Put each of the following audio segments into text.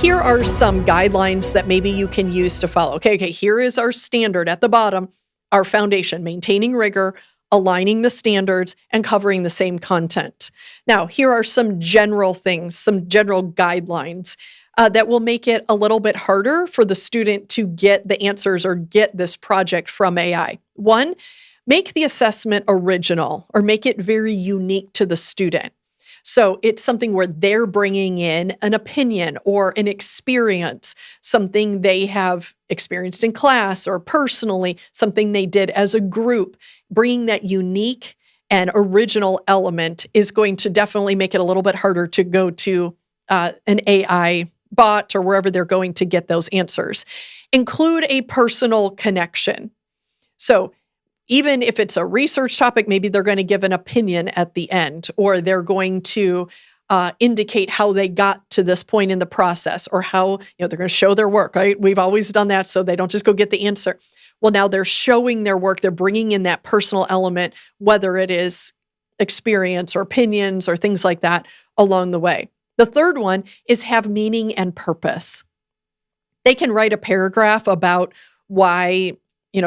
Here are some guidelines that maybe you can use to follow. Okay, here is our standard at the bottom, our foundation, maintaining rigor, aligning the standards, and covering the same content. Now, here are some general things, some general guidelines that will make it a little bit harder for the student to get the answers or get this project from AI. One, make the assessment original or make it very unique to the student. So it's something where they're bringing in an opinion or an experience, something they have experienced in class or personally, something they did as a group. Bringing that unique and original element is going to definitely make it a little bit harder to go to an AI bot or wherever they're going to get those answers. Include a personal connection. So even if it's a research topic, maybe they're going to give an opinion at the end, or they're going to indicate how they got to this point in the process, or how they're going to show their work, right? We've always done that, so they don't just go get the answer. Well, now they're showing their work. They're bringing in that personal element, whether it is experience or opinions or things like that along the way. The third one is have meaning and purpose. They can write a paragraph about why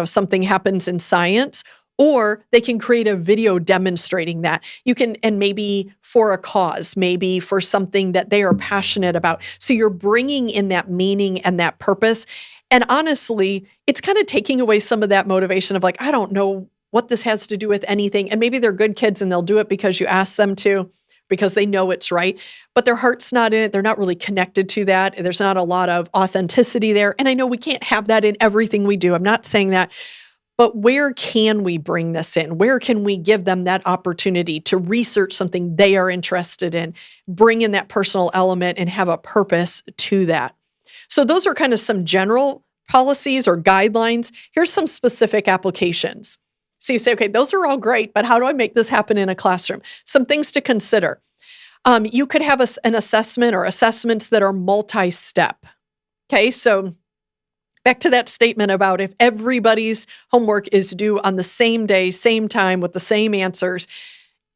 something happens in science, or they can create a video demonstrating that. You can, and maybe for a cause, maybe for something that they are passionate about. So you're bringing in that meaning and that purpose. And honestly, it's kind of taking away some of that motivation of like, I don't know what this has to do with anything. And maybe they're good kids and they'll do it because you ask them to, because they know it's right, but their heart's not in it. They're not really connected to that. There's not a lot of authenticity there. And I know we can't have that in everything we do. I'm not saying that, but where can we bring this in? Where can we give them that opportunity to research something they are interested in, bring in that personal element and have a purpose to that? So those are kind of some general policies or guidelines. Here's some specific applications. So you say, okay, those are all great, but how do I make this happen in a classroom? Some things to consider. You could have an assessment or assessments that are multi-step. Okay, so back to that statement about if everybody's homework is due on the same day, same time, with the same answers,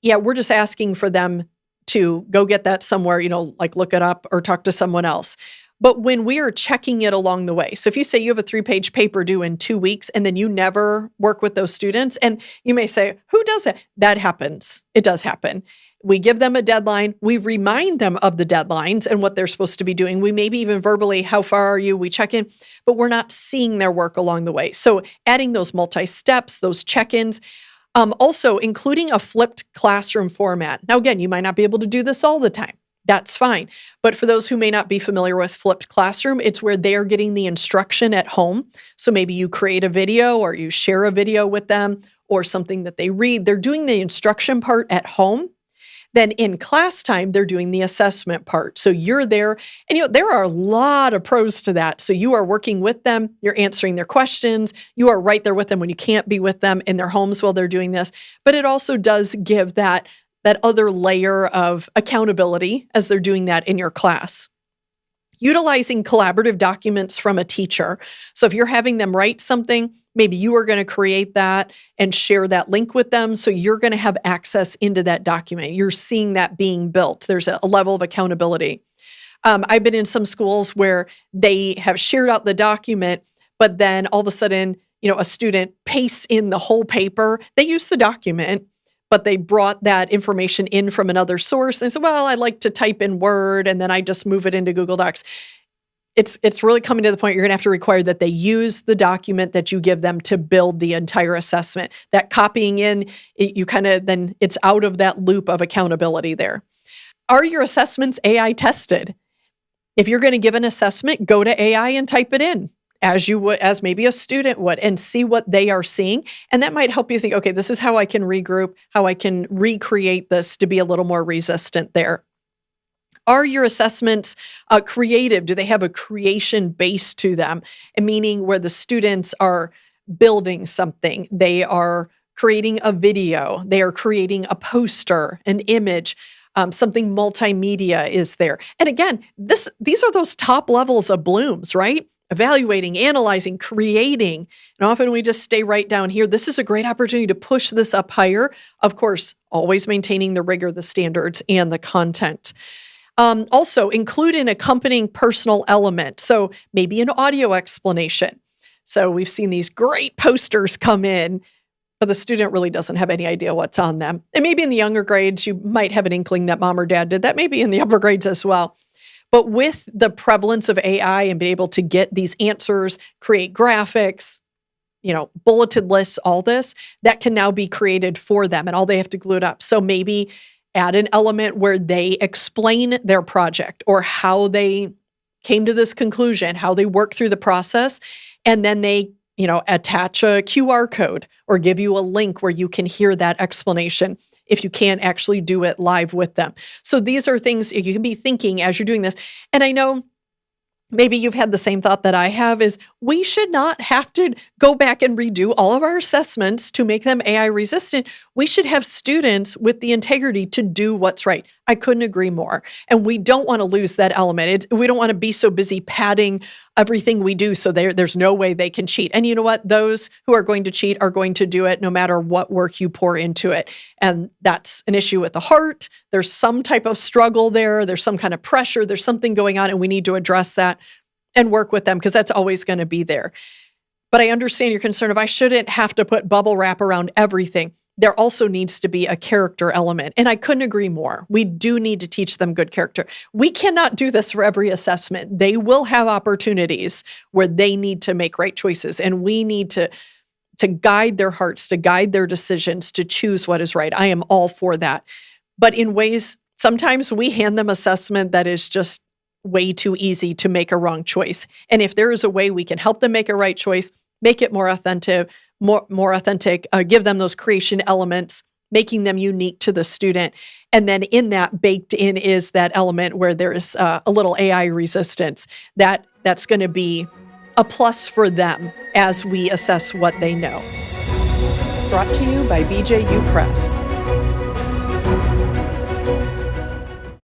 we're just asking for them to go get that somewhere, like look it up or talk to someone else. But when we are checking it along the way, so if you say you have a 3-page paper due in 2 weeks and then you never work with those students, and you may say, who does that? That happens. It does happen. We give them a deadline. We remind them of the deadlines and what they're supposed to be doing. We maybe even verbally, how far are you? We check in, but we're not seeing their work along the way. So adding those multi-steps, those check-ins, also including a flipped classroom format. Now, again, you might not be able to do this all the time. That's fine. But for those who may not be familiar with flipped classroom, it's where they are getting the instruction at home. So maybe you create a video or you share a video with them or something that they read. They're doing the instruction part at home. Then in class time, they're doing the assessment part. So you're there, and there are a lot of pros to that. So you are working with them, you're answering their questions, you are right there with them when you can't be with them in their homes while they're doing this. But it also does give that other layer of accountability as they're doing that in your class. Utilizing collaborative documents from a teacher. So if you're having them write something, maybe you are going to create that and share that link with them. So you're going to have access into that document. You're seeing that being built. There's a level of accountability. I've been in some schools where they have shared out the document, but then all of a sudden, a student pastes in the whole paper. They use the document, but they brought that information in from another source. And said, well, I like to type in Word, and then I just move it into Google Docs. It's really coming to the point you're going to have to require that they use the document that you give them to build the entire assessment. That copying in, then it's out of that loop of accountability there. Are your assessments AI tested? If you're going to give an assessment, go to AI and type it in, as you would, as maybe a student would, and see what they are seeing. And that might help you think, okay, this is how I can regroup, how I can recreate this to be a little more resistant there. Are your assessments creative? Do they have a creation base to them? Meaning where the students are building something, they are creating a video, they are creating a poster, an image, something multimedia is there. And again, these are those top levels of blooms, right? Evaluating, analyzing, creating. And often we just stay right down here. This is a great opportunity to push this up higher. Of course, always maintaining the rigor, the standards, and the content. Also, include an accompanying personal element. So maybe an audio explanation. So we've seen these great posters come in, but the student really doesn't have any idea what's on them. And maybe in the younger grades, you might have an inkling that mom or dad did that, maybe in the upper grades as well. But with the prevalence of AI and being able to get these answers, create graphics, bulleted lists, all this, that can now be created for them and all they have to glue it up. So maybe add an element where they explain their project or how they came to this conclusion, how they work through the process, and then they attach a QR code or give you a link where you can hear that explanation if you can't actually do it live with them. So these are things you can be thinking as you're doing this. And I know maybe you've had the same thought that I have, is we should not have to go back and redo all of our assessments to make them AI resistant. We should have students with the integrity to do what's right. I couldn't agree more. And we don't want to lose that element. We don't want to be so busy padding everything we do so there's no way they can cheat. And you know what? Those who are going to cheat are going to do it no matter what work you pour into it. And that's an issue with the heart. There's some type of struggle there. There's some kind of pressure. There's something going on, and we need to address that and work with them because that's always going to be there. But I understand your concern of I shouldn't have to put bubble wrap around everything. There also needs to be a character element. And I couldn't agree more. We do need to teach them good character. We cannot do this for every assessment. They will have opportunities where they need to make right choices. And we need to guide their hearts, to guide their decisions, to choose what is right. I am all for that. But in ways, sometimes we hand them assessment that is just way too easy to make a wrong choice. And if there is a way we can help them make a right choice, make it more authentic, give them those creation elements, making them unique to the student. And then in that, baked in is that element where there's a little AI resistance. That's going to be a plus for them as we assess what they know. Brought to you by BJU Press.